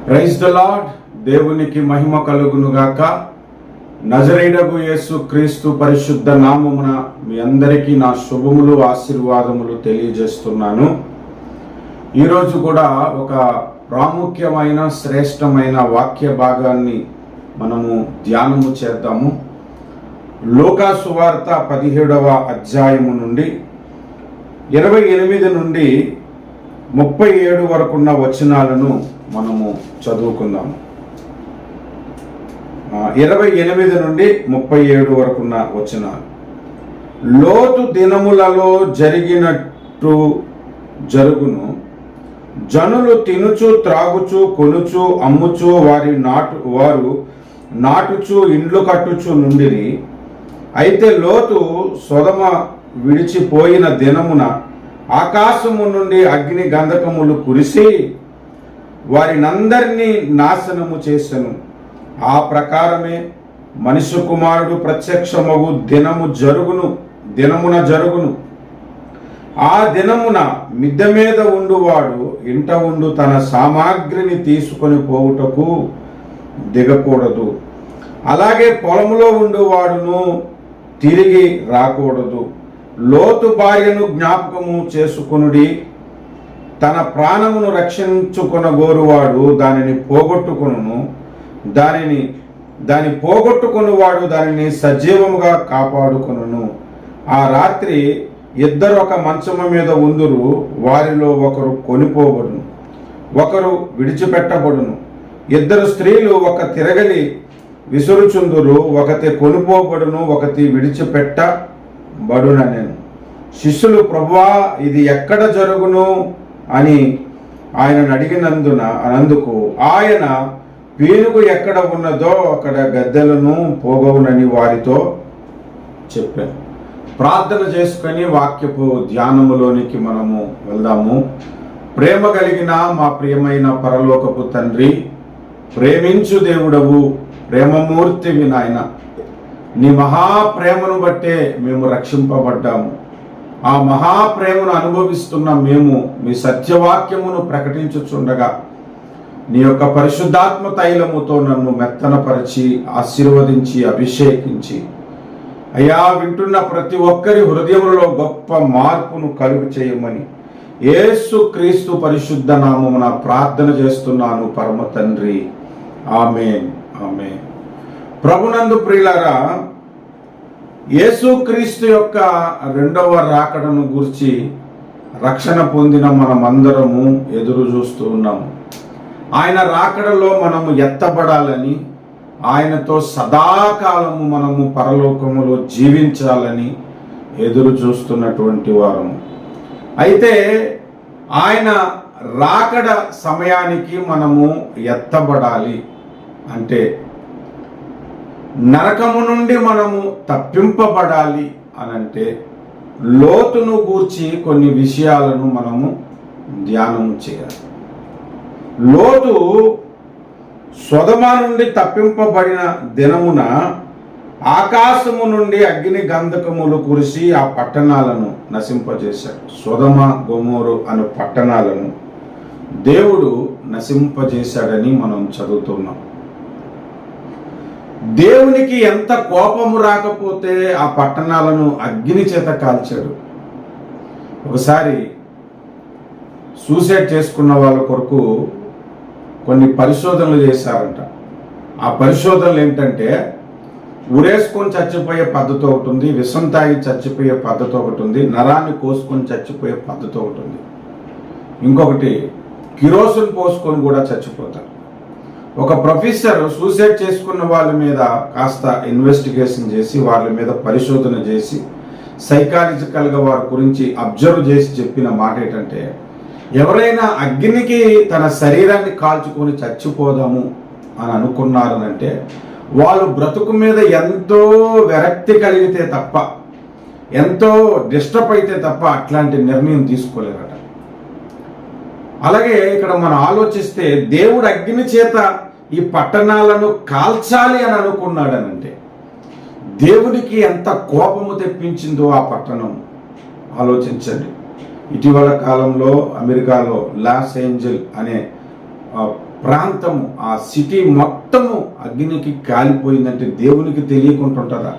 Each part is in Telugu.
Praise the lord. దేవునికి మహిమ కలుగునుగాక. నజరేయుడగు యేసు క్రీస్తు పరిశుద్ధ నామమున మీ అందరికీ నా శుభములు ఆశీర్వాదములు తెలియజేస్తున్నాను. ఈరోజు కూడా ఒక ప్రాముఖ్యమైన శ్రేష్టమైన వాక్య భాగాన్ని మనము ధ్యానము చేద్దాము. లూకా సువార్త 17వ అధ్యాయము నుండి 28 నుండి 37 వరకున్న వచనాలను మనము చదువుకుందాము. 28 నుండి 37 వరకున్న వచనాలు. లోతు దినములలో జరిగినట్టు జరుగును. జనులు తినుచు త్రాగుచు కొనుచు అమ్ముచు వారు నాటుచు ఇండ్లు కట్టుచు నుండిరి. అయితే లోతు సొదమ విడిచిపోయిన దినమున ఆకాశము నుండి అగ్ని గంధకములు కురిసి వారినందరినీ నాశనము చేసెను. ఆ ప్రకారమే మనుష్య కుమారుడు ప్రత్యక్షమగు దినమున జరుగును. ఆ దినమున మిద్దె మీద ఉండువాడు ఇంట ఉండు తన సామాగ్రిని తీసుకొని పోవుటకు దిగకూడదు. అలాగే పొలములో ఉండువాడును తిరిగి రాకూడదు. లోతు భార్యను జ్ఞాపకము చేసుకొనుడి. తన ప్రాణమును రక్షించుకొనగోరువాడు దానిని పోగొట్టుకొనును. దాని పోగొట్టుకొనువాడు దానిని సజీవముగా కాపాడుకొనును. ఆ రాత్రి ఇద్దరు ఒక మంచము మీద ఉందురు. వారిలో ఒకరు కొనిపోబడును, ఒకరు విడిచిపెట్టబడును. ఇద్దరు స్త్రీలు ఒక తిరగలి విసురుచుందురు. ఒకటి కొనిపోబడును, ఒకటి విడిచిపెట్టబడుననెను. శిష్యులు, ప్రభువా, ఇది ఎక్కడ జరుగును అని ఆయనను అడిగినందుకు ఆయన, పీనుగు ఎక్కడ ఉన్నదో అక్కడ గద్దెలను పోగవునని వారితో చెప్పారు. ప్రార్థన చేసుకొని వాక్యపు ధ్యానములోనికి మనము వెళ్దాము. ప్రేమ కలిగిన మా ప్రియమైన పరలోకపు తండ్రి, ప్రేమించు దేవుడవు, ప్రేమమూర్తివి నాయన, నీ మహాప్రేమను బట్టే మేము రక్షింపబడ్డాము. ఆ మహాప్రేమను అనుభవిస్తున్న మేము మీ సత్యవాక్యమును ప్రకటించుచుండగా నీ యొక్క పరిశుద్ధాత్మ తైలముతో నన్ను మెత్తనపరిచి ఆశీర్వదించి అభిషేకించి, అయ్యా, వింటున్న ప్రతి ఒక్కరి హృదయములలో గొప్ప మార్పును కలుగు చేయమని యేసు క్రీస్తు పరిశుద్ధ నామమున ప్రార్థన చేస్తున్నాను పరమ తండ్రి. ఆమేన్, ఆమేన్. ప్రభునందు ప్రియులారా, యేసుక్రీస్తు యొక్క రెండవ రాకడను గురించి రక్షణ పొందిన మనమందరము ఎదురు చూస్తూ ఉన్నాము. ఆయన రాకడలో మనము ఎత్తబడాలని, ఆయనతో సదాకాలము మనము పరలోకములో జీవించాలని ఎదురు చూస్తున్నటువంటి వారము. అయితే ఆయన రాకడ సమయానికి మనము ఎత్తబడాలి అంటే, నరకము నుండి మనము తప్పింపబడాలి అనంటే, లోతును గూర్చి కొన్ని విషయాలను మనము ధ్యానం చేయాలి. లోతు సొదమ నుండి తప్పింపబడిన దినమున ఆకాశము నుండి అగ్ని గంధకములు కురిసి ఆ పట్టణాలను నశింపజేశాడు. సొదమ గొమోరు అను పట్టణాలను దేవుడు నశింపజేశాడని మనం చదువుతున్నాం. దేవునికి ఎంత కోపము రాకపోతే ఆ పట్టణాలను అగ్ని చేత కాల్చాడు. ఒకసారి సూసైడ్ చేసుకున్న వాళ్ళ కొరకు కొన్ని పరిశోధనలు చేశారంట. ఆ పరిశోధనలు ఏంటంటే, ఉరేసుకొని చచ్చిపోయే పద్ధతి ఒకటి ఉంది, విషం తాగి చచ్చిపోయే పద్ధతి ఒకటి ఉంది, నరాన్ని కోసుకొని చచ్చిపోయే పద్ధతి ఒకటి ఉంది, ఇంకొకటి కిరోసిన్ పోసుకొని కూడా చచ్చిపోతారు. ఒక ప్రొఫెసర్ సూసైడ్ చేసుకున్న వాళ్ళ మీద కాస్త ఇన్వెస్టిగేషన్ చేసి, వాళ్ళ మీద పరిశోధన చేసి, సైకాలజికల్గా వారి గురించి అబ్జర్వ్ చేసి చెప్పిన మాట ఏంటంటే, ఎవరైనా అగ్నికి తన శరీరాన్ని కాల్చుకొని చచ్చిపోదాము అని అనుకున్నారనంటే, వాళ్ళు బ్రతుకు మీద ఎంతో విరక్తి కలిగితే తప్ప, ఎంతో డిస్టర్బ్ అయితే తప్ప అట్లాంటి నిర్ణయం తీసుకోలేరట. అలాగే ఇక్కడ మనం ఆలోచిస్తే, దేవుడు అగ్ని చేత ఈ పట్టణాలను కాల్చాలి అని అనుకున్నాడనంటే, దేవునికి ఎంత కోపము తెప్పించిందో ఆ పట్టణం ఆలోచించండి. ఇటీవల కాలంలో అమెరికాలో లాస్ ఏంజల్ అనే ప్రాంతము, ఆ సిటీ మొత్తము అగ్నికి కాలిపోయిందంటే దేవునికి తెలియకుంటుంటుందా?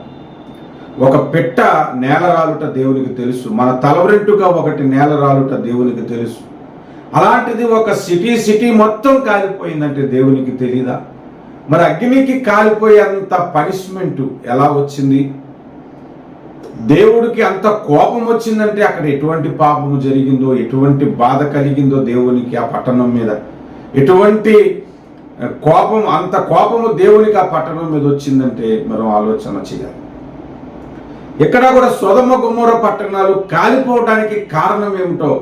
ఒక పిట్ట నేల రాలుట దేవునికి తెలుసు, మన తలవరెంటుగా ఒకటి నేల రాలుట దేవునికి తెలుసు. అలాంటిది ఒక సిటీ మొత్తం కాలిపోయిందంటే దేవునికి తెలీదా? మరి అగ్నికి కాలిపోయేంత పనిష్మెంట్ ఎలా వచ్చింది? దేవుడికి అంత కోపం వచ్చిందంటే అక్కడ ఎటువంటి పాపము జరిగిందో, ఎటువంటి బాధ కలిగిందో దేవునికి ఆ పట్టణం మీద, ఎటువంటి కోపం, అంత కోపము దేవునికి ఆ పట్టణం మీద వచ్చిందంటే మనం ఆలోచన చేయాలి. ఎక్కడ కూడా సొదొమ గొమొర్రా పట్టణాలు కాలిపోవడానికి కారణం ఏమిటో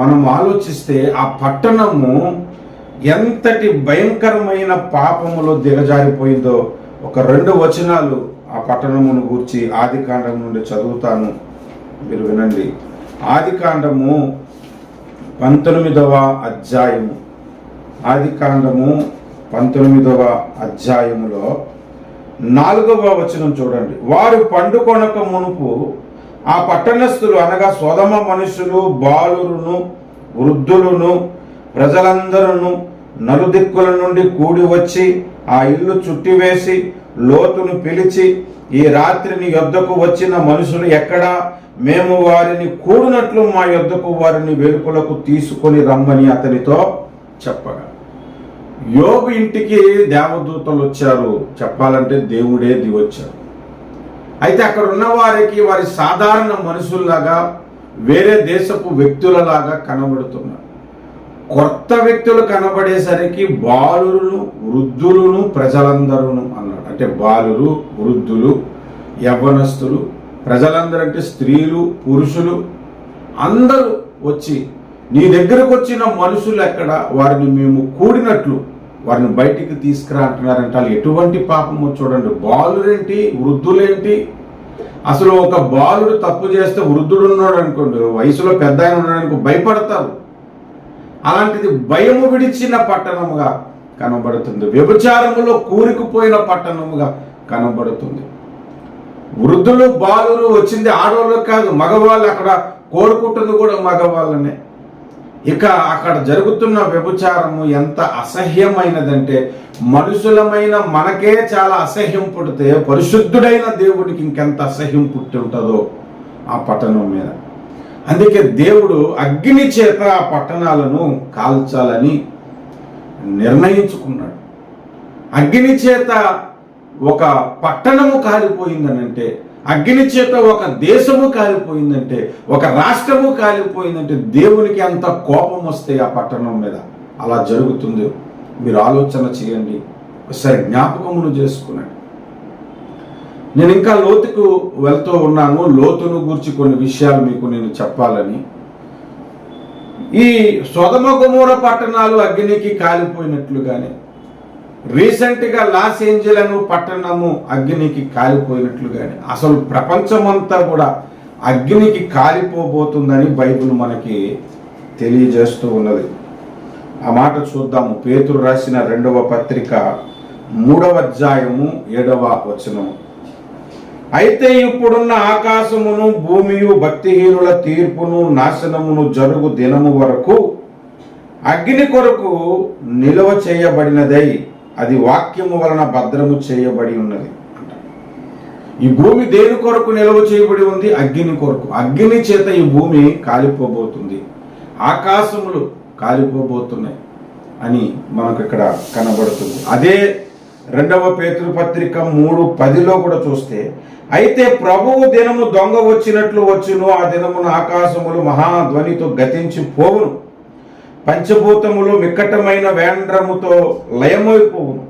మనం ఆలోచిస్తే ఆ పట్టణము ఎంతటి భయంకరమైన పాపములో దిగజారిపోయిందో ఒక 2 వచనాలు ఆ పట్టణమును గూర్చి ఆదికాండం నుండి చదువుతాను, మీరు వినండి. ఆదికాండము 19వ అధ్యాయము, ఆదికాండము 19వ అధ్యాయములో 4వ వచనం చూడండి. వారు పండుకొనక మునుపు ఆ పట్టణస్థులు అనగా సొదొమ మనుషులు, బాలురును, వృద్ధులను, ప్రజలందరూ నలుదిక్కుల నుండి కూడి వచ్చి ఆ ఇల్లు చుట్టివేసి లోతును పిలిచి, ఈ రాత్రి నీ యొద్దకు వచ్చిన మనుషులు ఎక్కడా? మేము వారిని కూడినట్లు మా యొద్దకు వారిని వెలుపలకు తీసుకొని రమ్మని అతనితో చెప్పగా, యోబు ఇంటికి దేవదూతలు వచ్చారు. చెప్పాలంటే దేవుడే దిగొచ్చారు. అయితే అక్కడ ఉన్న వారికి వారి సాధారణ మనుషుల్లాగా, వేరే దేశపు వ్యక్తులలాగా కనబడుతున్నారు. కొత్త వ్యక్తులు కనబడేసరికి బాలురును, వృద్ధులను, ప్రజలందరూ అన్నాడు. అంటే బాలురు, వృద్ధులు, యవ్వనస్తులు, ప్రజలందరూ అంటే స్త్రీలు, పురుషులు అందరూ వచ్చి, నీ దగ్గరకు వచ్చిన మనుషులు ఎక్కడ? వారిని మేము కూడినట్లు వారిని బయటికి తీసుకురా అంటున్నారంటే వాళ్ళు ఎటువంటి పాపమో చూడండి. బాలురేంటి, వృద్ధులేంటి? అసలు ఒక బాలుడు తప్పు చేస్తే వృద్ధుడు ఉన్నాడు అనుకోండి, వయసులో పెద్ద ఆయన ఉన్నాడు అనుకో, భయపడతారు. అలాంటిది భయము విడిచిన పట్టణముగా కనబడుతుంది, వ్యభిచారములో కూరుకుపోయిన పట్టణముగా కనబడుతుంది. వృద్ధులు, బాలురు వచ్చింది ఆడవాళ్ళు కాదు, మగవాళ్ళు. అక్కడ కోరుకుంటుంది కూడా మగవాళ్ళనే. ఇక అక్కడ జరుగుతున్న వ్యభిచారము ఎంత అసహ్యమైనదంటే, మనుషులమైన మనకే చాలా అసహ్యం పుడితే పరిశుద్ధుడైన దేవుడికి ఇంకెంత అసహ్యం పుట్టి ఉంటుందో ఆ పట్టణం మీద. అందుకే దేవుడు అగ్ని చేత ఆ పట్టణాలను కాల్చాలని నిర్ణయించుకున్నాడు. అగ్ని చేత ఒక పట్టణము కాలిపోయిందనంటే, అగ్ని చేత ఒక దేశము కాలిపోయిందంటే, ఒక రాష్ట్రము కాలిపోయిందంటే దేవునికి ఎంత కోపం వస్తే ఆ పట్టణం మీద. అలా జరుగుతుంది. మీరు ఆలోచన చేయండి, ఒకసారి జ్ఞాపకమును చేసుకున్నాడు. నేను ఇంకా లోతుకు వెళ్తూ ఉన్నాను. లోతును గురించి కొన్ని విషయాలు మీకు నేను చెప్పాలని. ఈ సొదొమ గొమొర్రా పట్టణాలు అగ్నికి కాలిపోయినట్లుగానే రీసెంట్గా లాస్ ఏంజెలస్ పట్టణము అగ్నికి కాలిపోయినట్లుగానే అసలు ప్రపంచమంతా కూడా అగ్నికి కాలిపోబోతుందని బైబిల్ మనకి తెలియజేస్తూ ఉన్నది. ఆ మాట చూద్దాము. పేతురు రాసిన 2వ పత్రిక 3వ అధ్యాయము 7వ వచనం. అయితే ఇప్పుడున్న ఆకాశమును భూమియు భక్తిహీనుల తీర్పును నాశనమును జరుగు దినము వరకు అగ్ని కొరకు నిలువ చేయబడినదై అది వాక్యము వలన భద్రము చేయబడి ఉన్నది. ఈ భూమి దేని కొరకు నిలువ చేయబడి ఉంది? అగ్ని కొరకు. అగ్ని చేత ఈ భూమి కాలిపోబోతుంది, ఆకాశములు కాలిపోబోతున్నాయి అని మనకు ఇక్కడ కనబడుతుంది. అదే 2వ పేతురు పత్రిక 3:10లో కూడా చూస్తే, అయితే ప్రభువు దినము దొంగ వచ్చినట్లు వచ్చును, ఆ దినమున ఆకాశములు మహాధ్వనితో గతించి పోవును, పంచభూతములు మిక్కటమైన వేండ్రముతో లయమైపోవును,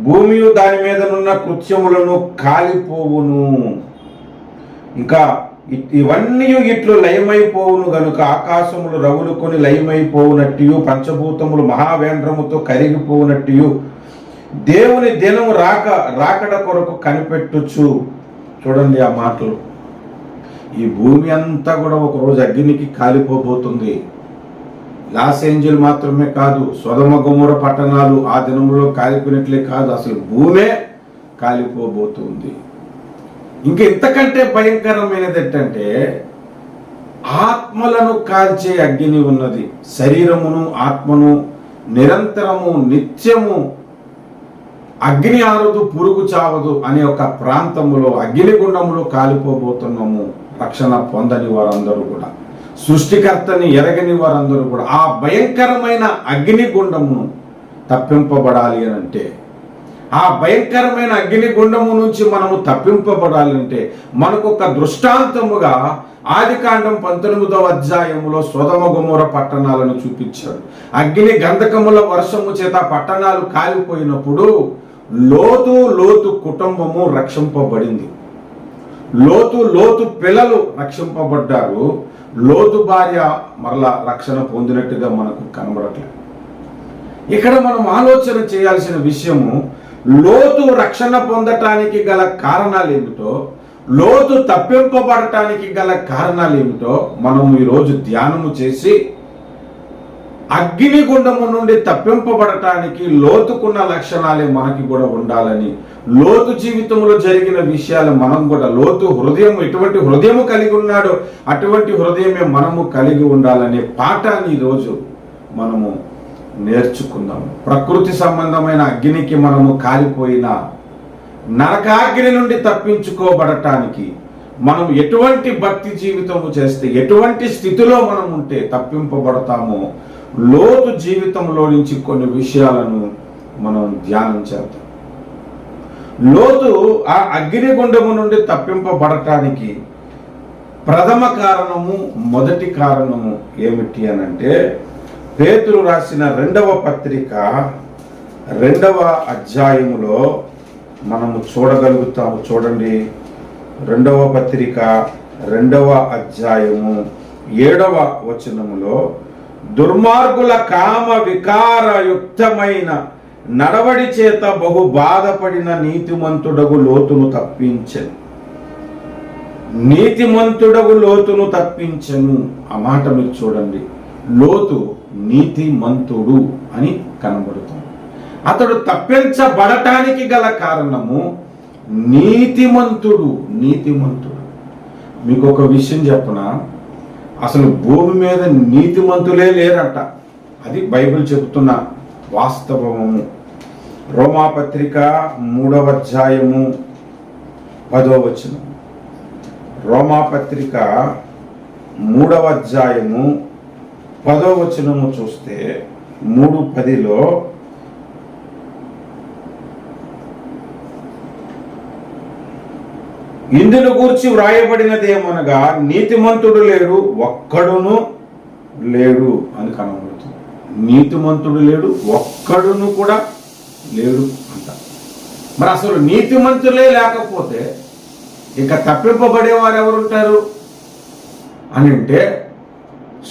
భూమియు దాని మీదనున్న కృత్యములను కాలిపోవును. ఇంకా ఇవన్నీ ఇట్లు లయమైపోవును గనుక ఆకాశములు రగులుకొని లయమైపోవునట్టు, పంచభూతములు మహావేంద్రముతో కరిగిపోవునట్టు దేవుని దినము రాకడ కొరకు కనిపెట్టుచు. చూడండి ఆ మాటలు. ఈ భూమి అంతా కూడా ఒకరోజు అగ్నికి కాలిపోబోతుంది. లాస్ ఏంజెల్ మాత్రమే కాదు, సొదొమ గొమొర్రా పట్టణాలు ఆ దినంలో కాలిపోయినట్లే కాదు, అసలు భూమే కాలిపోబోతుంది. ఇంక ఇంతకంటే భయంకరమైనది ఏంటంటే, ఆత్మలను కాల్చే అగ్ని ఉన్నది. శరీరమును ఆత్మను నిరంతరము నిత్యము అగ్ని ఆరదు పురుగు చావదు అనే ఒక ప్రాంతంలో అగ్నిగుండములో కాలిపోబోతున్నాము. రక్షణ పొందని వారందరూ కూడా, సృష్టికర్తని ఎరగని వారందరూ కూడా ఆ భయంకరమైన అగ్నిగుండమును తప్పింపబడాలి అని అంటే, ఆ భయంకరమైన అగ్నిగుండము నుంచి మనము తప్పింపబడాలంటే మనకు ఒక దృష్టాంతముగా ఆదికాండం 19వ అధ్యాయములో సొదొమ గొమొర పట్టణాలను చూపించాడు. అగ్ని గంధకముల వర్షము చేత పట్టణాలు కాలిపోయినప్పుడు లోతు కుటుంబము రక్షింపబడింది. లోతు పిల్లలు రక్షింపబడ్డారు. లోతు భార్య మరలా రక్షణ పొందినట్టుగా మనకు కనబడట్లేదు. ఇక్కడ మనం ఆలోచన చేయాల్సిన విషయము, లోతు రక్షణ పొందటానికి గల కారణాలు ఏమిటో, లోతు తప్పింపబడటానికి గల కారణాలు ఏమిటో మనం ఈరోజు ధ్యానము చేసి అగ్నిగుండము నుండి తప్పింపబడటానికి లోతుకున్న లక్షణాలే మనకి కూడా ఉండాలని, లోతు జీవితంలో జరిగిన విషయాలు మనం కూడా, లోతు హృదయం ఎటువంటి హృదయము కలిగి ఉన్నాడో అటువంటి హృదయమే మనము కలిగి ఉండాలనే పాఠాన్ని ఈరోజు మనము నేర్చుకుందాము. ప్రకృతి సంబంధమైన అగ్నికి మనము కాలిపోయిన నరకాగ్ని నుండి తప్పించుకోబడటానికి మనం ఎటువంటి భక్తి జీవితము చేస్తే, ఎటువంటి స్థితిలో మనం ఉంటే తప్పింపబడతామో లోతు జీవితంలో నుంచి కొన్ని విషయాలను మనం ధ్యానం చేద్దాం. లోతు ఆ అగ్నిగుండము నుండి తప్పింపబడటానికి ప్రథమ కారణము, మొదటి కారణము ఏమిటి అనంటే, పేతురు రాసిన 2వ పత్రిక 2వ అధ్యాయములో మనము చూడగలుగుతాము. చూడండి, 2వ పత్రిక 2వ అధ్యాయము 7వ వచనములో, దుర్మార్గుల కామ వికారయుక్తమైన నడవడి చేత బహు బాధపడిన నీతిమంతుడగు లోతును తప్పించెను. నీతిమంతుడగు లోతును తప్పించెను. ఆ మాట మీరు చూడండి, లోతు నీతిమంతుడు అని కనబడుతుంది. అతడు తప్పించబడటానికి గల కారణము నీతిమంతుడు. మీకు ఒక విషయం చెప్పనా, అసలు భూమి మీద నీతిమంతులే లేరంట. అది బైబిల్ చెబుతున్న వాస్తవము. రోమాపత్రిక 3వ అధ్యాయము 10వ వచనం. రోమాపత్రిక 3వ అధ్యాయము 10వ వచనము చూస్తే 3:10లో, ఇందును గూర్చి వ్రాయబడినదేమనగా నీతిమంతుడు లేడు, ఒక్కడును లేడు అని కనబడుతుంది. నీతిమంతుడు లేడు, ఒక్కడును కూడా లేడు అంట. మరి అసలు నీతిమంతులే లేకపోతే ఇక తప్పింపబడేవారు ఎవరుంటారు అని అంటే,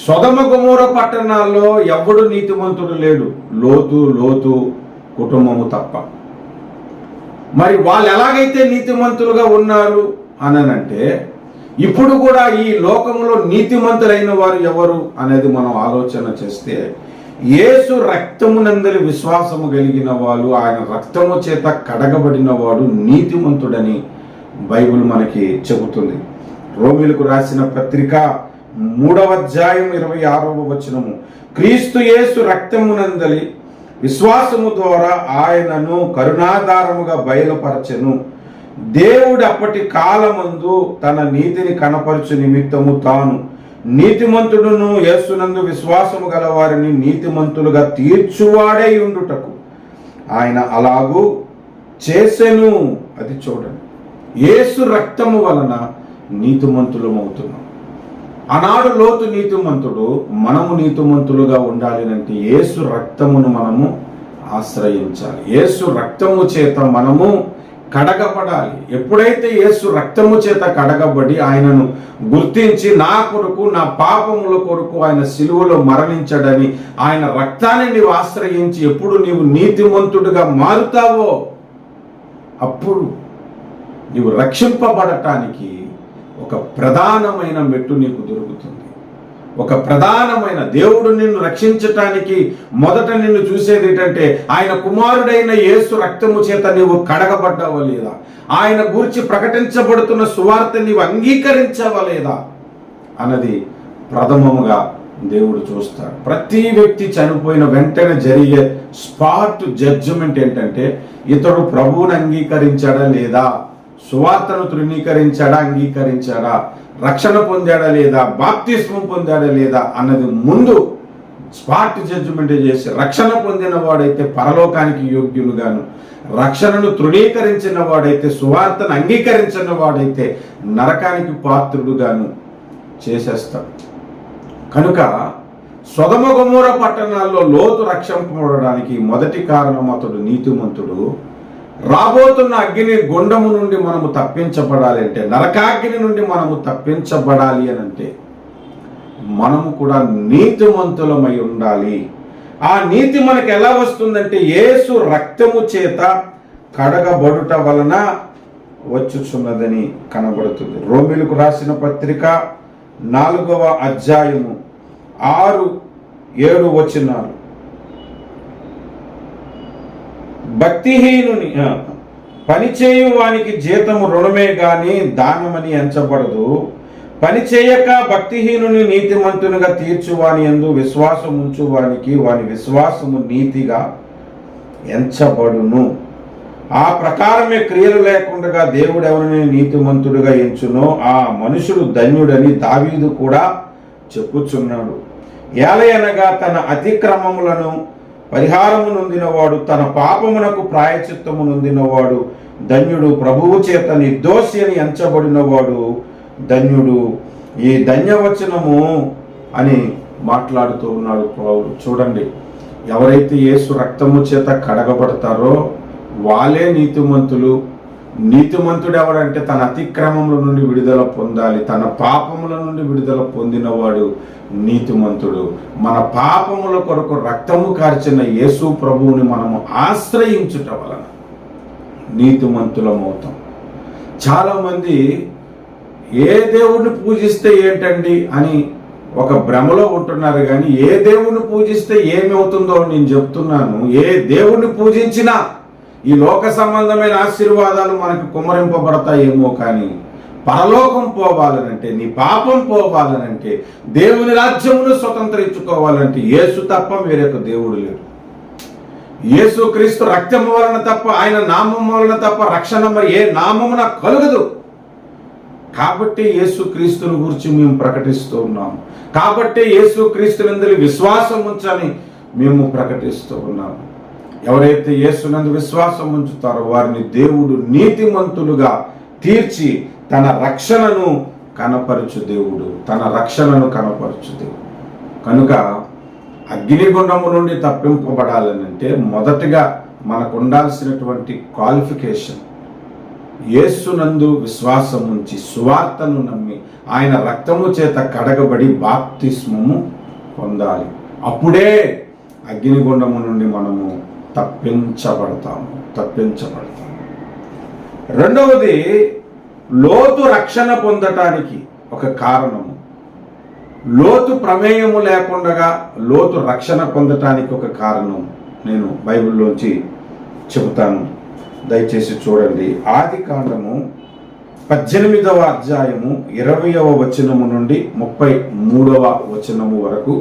సొదొమ గొమొర పట్టణాల్లో ఎవడు నీతిమంతుడు లేడు, లోతు కుటుంబము తప్ప. మరి వాళ్ళు ఎలాగైతే నీతిమంతులుగా ఉన్నారు అనంటే, ఇప్పుడు కూడా ఈ లోకంలో నీతిమంతులైన వారు ఎవరు అనేది మనం ఆలోచన చేస్తే, యేసు రక్తమునందలి విశ్వాసము కలిగిన వాళ్ళు, ఆయన రక్తము చేత కడగబడిన వాడు నీతిమంతుడని బైబిల్ మనకి చెబుతుంది. రోమీలకు రాసిన పత్రిక 3వ అధ్యాయం 26వ వచనము, క్రీస్తు యేసు రక్తమునందలి విశ్వాసము ద్వారా ఆయనను కరుణాధారముగా బయలుపరచెను. దేవుడు అప్పటి కాలమందు తన నీతిని కనపరచు నిమిత్తము తాను నీతిమంతుడును యేసునందు విశ్వాసము గల వారిని నీతిమంతులుగా తీర్చువాడై ఉండుటకు ఆయన అలాగూ చేసెను. అది చూడండి, యేసు రక్తము వలన నీతిమంతులమవుతున్నాం. ఆనాడు లోతు నీతిమంతుడు, మనము నీతిమంతులుగా ఉండాలి అంటే యేసు రక్తమును మనము ఆశ్రయించాలి. యేసు రక్తము చేత మనము కడగబడాలి. ఎప్పుడైతే యేసు రక్తము చేత కడగబడి ఆయనను గుర్తించి, నా కొరకు, నా పాపముల కొరకు ఆయన సిలువలో మరణించడని ఆయన రక్తాన్ని నీవు ఆశ్రయించి ఎప్పుడు నీవు నీతిమంతుడిగా మారుతావో అప్పుడు నీవు రక్షింపబడటానికి ఒక ప్రధానమైన మెట్టు నీకు దొరుకుతుంది. ఒక ప్రధానమైన, దేవుడు నిన్ను రక్షించటానికి మొదట నిన్ను చూసేది ఏంటంటే, ఆయన కుమారుడైన యేసు రక్తము చేత నీవు కడగబడ్డావా లేదా, ఆయన గురించి ప్రకటించబడుతున్న సువార్త నీవు అంగీకరించావా లేదా అన్నది ప్రథమముగా దేవుడు చూస్తాడు. ప్రతి వ్యక్తి చనిపోయిన వెంటనే జరిగే స్పాట్ జడ్జిమెంట్ ఏంటంటే ఇతడు ప్రభువుని అంగీకరించాడా లేదా, సువార్తను తృణీకరించాడా అంగీకరించాడా, రక్షణ పొందాడా లేదా, బాప్తిస్మం పొందాడా లేదా అన్నది ముందు స్పాట్ జడ్జిమెంట్ చేసి రక్షణ పొందిన వాడైతే పరలోకానికి యోగ్యులుగాను, రక్షణను తృణీకరించిన వాడైతే, సువార్తను అంగీకరించిన వాడైతే నరకానికి పాత్రుడుగాను చేసేస్తాడు. కనుక సొదొమ గొమొర్రా పట్టణాల్లో లోతు రక్షింపబడడానికి మొదటి కారణం అతడు నీతిమంతుడు. రాబోతున్న అగ్ని గుండము నుండి మనము తప్పించబడాలి అంటే, నరకాగ్ని నుండి మనము తప్పించబడాలి అని అంటే మనము కూడా నీతిమంతులమై ఉండాలి. ఆ నీతి మనకు ఎలా వస్తుందంటే యేసు రక్తము చేత కడగబడుట వలన వచ్చుచున్నదని కనబడుతుంది. రోమీయులకు రాసిన పత్రిక 4వ అధ్యాయము 6-7 వచనాలు. భక్తిహీనుని పనిచేయు వానికి జీతము రుణమే గాని దానమని ఎంచబడదు. పని చేయక భక్తిహీనుని నీతిమంతునిగా తీర్చువాని యందు విశ్వాసం ఉంచువానికి వాని విశ్వాసము నీతిగా ఎంచబడును. ఆ ప్రకారమే క్రియలు లేకుండా దేవుడు ఎవరిని నీతిమంతుడిగా ఎంచునో ఆ మనుషుడు ధన్యుడని దావీదు కూడా చెప్పుచున్నాడు. ఏలయనగా తన అతిక్రమములను పరిహారము నొందినవాడు, తన పాపమునకు ప్రాయచిత్తము నొందినవాడు ధన్యుడు. ప్రభువు చేత నిర్దోషి అని ఎంచబడినవాడు ధన్యుడు. ఈ ధన్యవచనము అని మాట్లాడుతూ ఉన్నాడు పౌలు. చూడండి, ఎవరైతే యేసు రక్తము చేత కడగబడతారో వాళ్ళే నీతిమంతులు. నీతిమంతుడు ఎవరంటే తన అతిక్రమముల నుండి విడుదల పొందాలి, తన పాపముల నుండి విడుదల పొందినవాడు నీతిమంతుడు. మన పాపముల కొరకు రక్తము కార్చిన యేసు ప్రభువుని మనము ఆశ్రయించుట వలన నీతిమంతులమవుతాం. చాలామంది ఏ దేవుణ్ణి పూజిస్తే ఏంటండి అని ఒక భ్రమలో ఉంటున్నారు. కానీ ఏ దేవుణ్ణి పూజిస్తే ఏమవుతుందో నేను చెప్తున్నాను. ఏ దేవుణ్ణి పూజించినా ఈ లోక సంబంధమైన ఆశీర్వాదాలు మనకు కుమ్మరింపబడతాయేమో, కానీ పరలోకం పోవాలనంటే, నీ పాపం పోవాలనంటే, దేవుని రాజ్యమును స్వతంత్రించుకోవాలంటే యేసు తప్ప వేరొక దేవుడు లేడు. యేసు క్రీస్తు రక్తము వలన తప్ప, ఆయన నామం వలన తప్ప రక్షణ మరి ఏ నామమున కలుగదు. కాబట్టి యేసు క్రీస్తుని గురించి మేము ప్రకటిస్తూ ఉన్నాము. కాబట్టి యేసు క్రీస్తునందు విశ్వాసం ఉంచని మేము ప్రకటిస్తూ ఉన్నాము. ఎవరైతే యేసునందు విశ్వాసం ఉంచుతారో వారిని దేవుడు నీతిమంతులుగా తీర్చి తన రక్షణను కనపరచు దేవుడు, తన రక్షణను కనపరచు దేవుడు. కనుక అగ్నిగుండము నుండి తప్పింపబడాలనంటే మొదటగా మనకు ఉండాల్సినటువంటి క్వాలిఫికేషన్ యేసునందు విశ్వాసం ఉంచి సువార్తను నమ్మి ఆయన రక్తము చేత కడగబడి బాప్తిస్మము పొందాలి. అప్పుడే అగ్నిగుండము నుండి మనము తప్పించబడతాము. రెండవది, లోతు రక్షణ పొందటానికి ఒక కారణము, లోతు ప్రమేయము లేకుండా లోతు రక్షణ పొందటానికి ఒక కారణం నేను బైబిల్లోంచి చెబుతాను, దయచేసి చూడండి. ఆదికాండము 18వ అధ్యాయము 20వ వచనము నుండి 33వ వచనము వరకు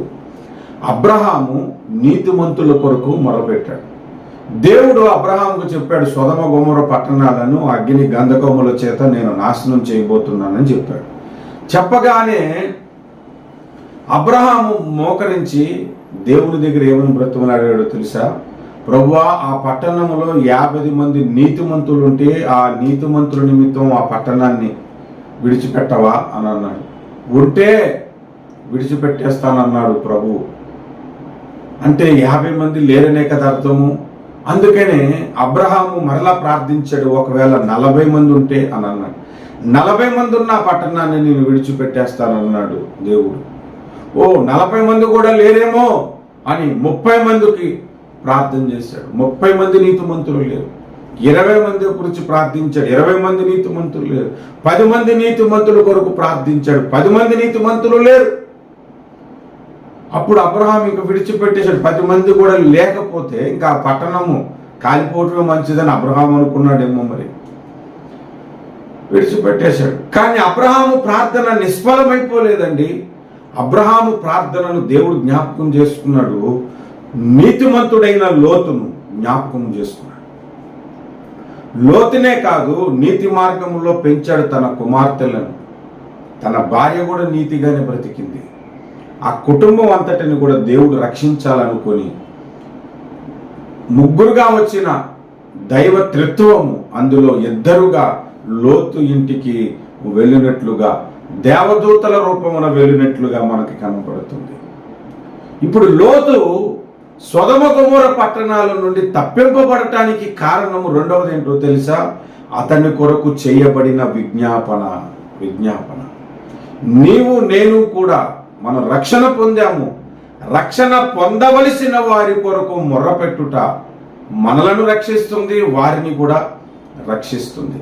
అబ్రహాము నీతిమంతుల కొరకు మొరపెట్టాడు. దేవుడు అబ్రహాముకు చెప్పాడు, సొదొమ గొమొర్రా పట్టణాలను అగ్ని గంధకముల చేత నేను నాశనం చేయబోతున్నానని చెప్పాడు. చెప్పగానే అబ్రహాము మోకరించి దేవుని దగ్గర ఏమని బ్రతిమలాడాడో తెలుసా? ప్రభువా, ఆ పట్టణంలో 50 మంది నీతిమంతులు ఉంటే ఆ నీతిమంతుల నిమిత్తం ఆ పట్టణాన్ని విడిచిపెట్టవా అని అన్నాడు. ఉంటే విడిచిపెట్టేస్తానన్నాడు ప్రభు. అంటే 50 మంది లేరనే కదా అర్థము. అందుకనే అబ్రహాము మరలా ప్రార్థించాడు, ఒకవేళ 40 మంది ఉంటే అని అన్నాడు. 40 మంది ఉన్న పట్టణాన్ని నేను విడిచిపెట్టేస్తానన్నాడు దేవుడు. 40 మంది కూడా లేరేమో అని 30 మందికి ప్రార్థన చేశాడు. 30 మంది నీతిమంతులు లేరు. 20 మంది గురించి ప్రార్థించాడు, 20 మంది నీతిమంతులు లేరు. 10 మంది నీతిమంతుల కొరకు ప్రార్థించాడు, 10 మంది నీతిమంతులు లేరు. అప్పుడు అబ్రహాం ఇంకా విడిచిపెట్టేశాడు. 10 మంది కూడా లేకపోతే ఇంకా ఆ పట్టణము కాలిపోవటమే మంచిదని అబ్రహాం అనుకున్నాడేమో, మరి విడిచిపెట్టేశాడు. కానీ అబ్రహాము ప్రార్థన నిష్ఫలమైపోలేదండి. అబ్రహాము ప్రార్థనను దేవుడు జ్ఞాపకం చేసుకున్నాడు, నీతిమంతుడైన లోతును జ్ఞాపకం చేసుకున్నాడు. లోతునే కాదు, నీతి మార్గంలో పెంచాడు తన కుమార్తెలను. తన భార్య కూడా నీతిగానే బ్రతికింది. ఆ కుటుంబం అంతటిని కూడా దేవుడు రక్షించాలనుకొని ముగ్గురుగా వచ్చిన దైవ త్రిత్వము అందులో ఇద్దరుగా లోతు ఇంటికి వెళ్ళినట్లుగా, దేవదూతల రూపమున వెళ్ళినట్లుగా మనకి కనపడుతుంది. ఇప్పుడు లోతు సొదొమ గొమొర్రా పట్టణాల నుండి తప్పింపబడటానికి కారణము రెండవది ఏంటో తెలుసా? అతని కొరకు చేయబడిన విజ్ఞాపన. నీవు నేను కూడా మనం రక్షణ పొందాము. రక్షణ పొందవలసిన వారి కొరకు మొర్రపెట్టుట మనలను రక్షిస్తుంది, వారిని కూడా రక్షిస్తుంది.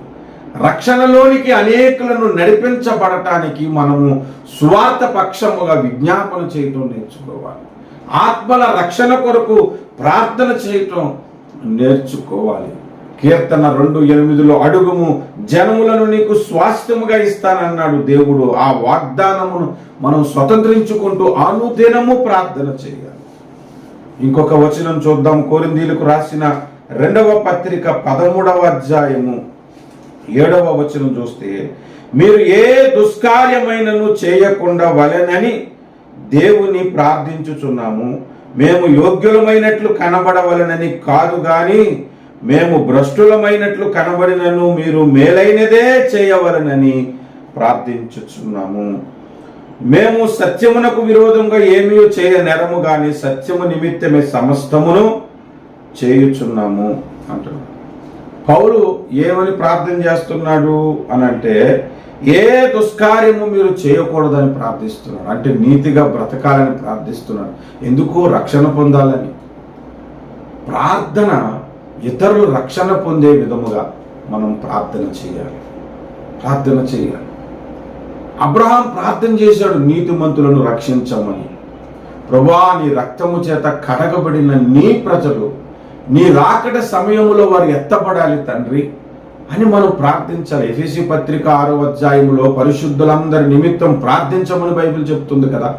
రక్షణలోనికి అనేకులను నడిపించబడటానికి మనము స్వార్థ పక్షముగా విజ్ఞాపన చేయటం నేర్చుకోవాలి. ఆత్మల రక్షణ కొరకు ప్రార్థన చేయటం నేర్చుకోవాలి. కీర్తన 2:8 అడుగుము, జనములను నీకు స్వాస్థ్యముగా ఇస్తానన్నాడు దేవుడు. ఆ వాగ్దానమును మనం స్వతంత్రించుకుంటూ అనుదినము ప్రార్థన చేయాలి. ఇంకొక వచనం చూద్దాం. కొరింథీయులకు రాసిన 2వ పత్రిక 13వ అధ్యాయము 7వ వచనం చూస్తే, మీరు ఏ దుష్కార్యమైనను చేయకుండా వలెనని దేవుని ప్రార్థించుచున్నాము. మేము యోగ్యులమైనట్లు కనబడవలనని కాదు గాని మేము భ్రష్టులమైనట్లు కనబడినను మీరు మేలైనదే చేయవలనని ప్రార్థించుచున్నాము. మేము సత్యమునకు విరోధంగా ఏమీ చేయనెరము గాని సత్యము నిమిత్తమే సమస్తమును చేయుచున్నాము అంటున్నాడు. పౌలు ఏమని ప్రార్థన చేస్తున్నాడు అని అంటే, ఏ దుష్కార్యము మీరు చేయకూడదని ప్రార్థిస్తున్నాడు. అంటే నీతిగా బ్రతకాలని ప్రార్థిస్తున్నాడు. ఎందుకు? రక్షణ పొందాలని. ప్రార్థన ఇతరులు రక్షణ పొందే విధముగా మనం ప్రార్థన చేయాలి. అబ్రహాం ప్రార్థన చేశాడు, నీతిమంతులను రక్షించమని. ప్రభువా, నీ రక్తము చేత కడగబడిన నీ ప్రజలు నీ రాకడ సమయంలో వారు ఎత్తపడాలి తండ్రి అని మనం ప్రార్థించాలి. ఎఫెసీ పత్రిక 6వ అధ్యాయంలో పరిశుద్ధులందరి నిమిత్తం ప్రార్థించమని బైబిల్ చెప్తుంది కదా.